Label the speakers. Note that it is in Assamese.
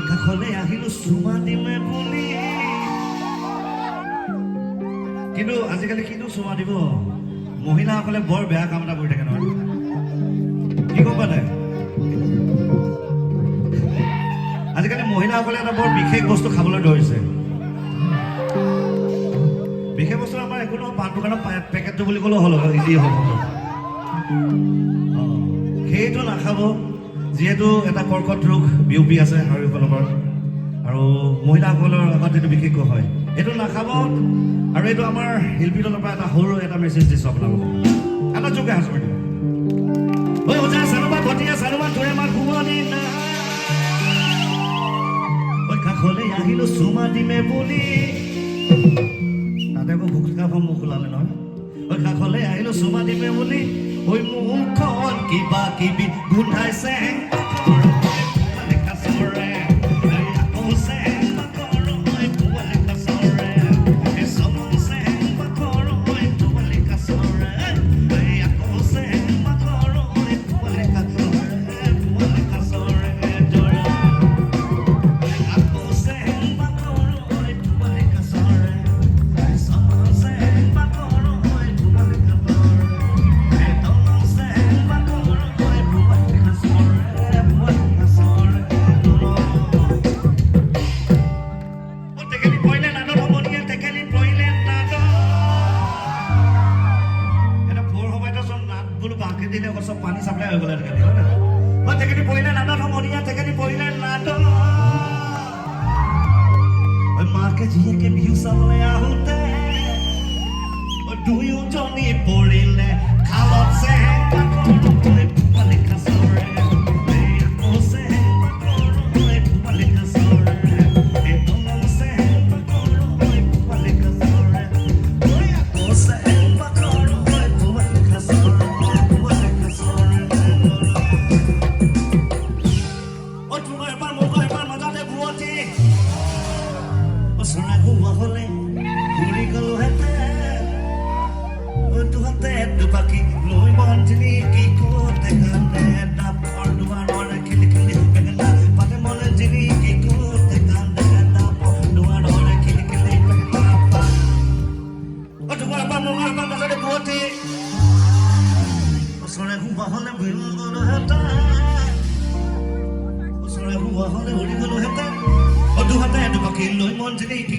Speaker 1: কাষলৈ আহিলো চুমা দিমে বুলি কিন্তু আজিকালি কিনো চুমা দিব মহিলাসকলে বৰ বেয়া কাম এটা কৰি থাকে নহয় কি গম পালে আজিকালি মহিলাসকলে এটা বৰ বিশেষ বস্তু খাবলৈ ধৰিছে বিশেষ বস্তু আমাৰ একো নহয় পাণ দোকানৰ পেকেটটো বুলি ক'লেও হ'ল ইজি হ'ব সেইটো নাখাব যিহেতু এটা কৰ্কট ৰোগ বিয়পি আছে শৰীৰফালৰ পৰা আৰু মহিলাসকলৰ আগত এইটো বিশেষকৈ হয় এইটো নাখাব আৰু এইটো আমাৰ শিল্পী দলৰ পৰা এটা সৰু এটা মেছেজ দিছোঁ আপোনালোকক এটা যোগে সাজ কৰি দিব ঐ ওজা চানুমা ভটিয়া চানুমা ধৰে মাৰ শুৱনি না ঐ কাষলৈ আহিলো চুমা দিমে বুলি তাতে আকৌ ভুকা ফম মুখ ওলালে নহয় ঐ কাষলৈ আহিলো চুমা দিমে বুলি ঐ মুখখন কিবা কিবি গোন্ধাইছে পানী চাপ্লাই হৈ গ'লে তেখেতি পৰিলে নাটক সমনীয়া তেখেতি পৰিলে নাটক মাকে জীয়েকে বিহু চাবলৈ আহোঁতে দুয়োজনী পৰিলে খালত লৈ মন যদি কি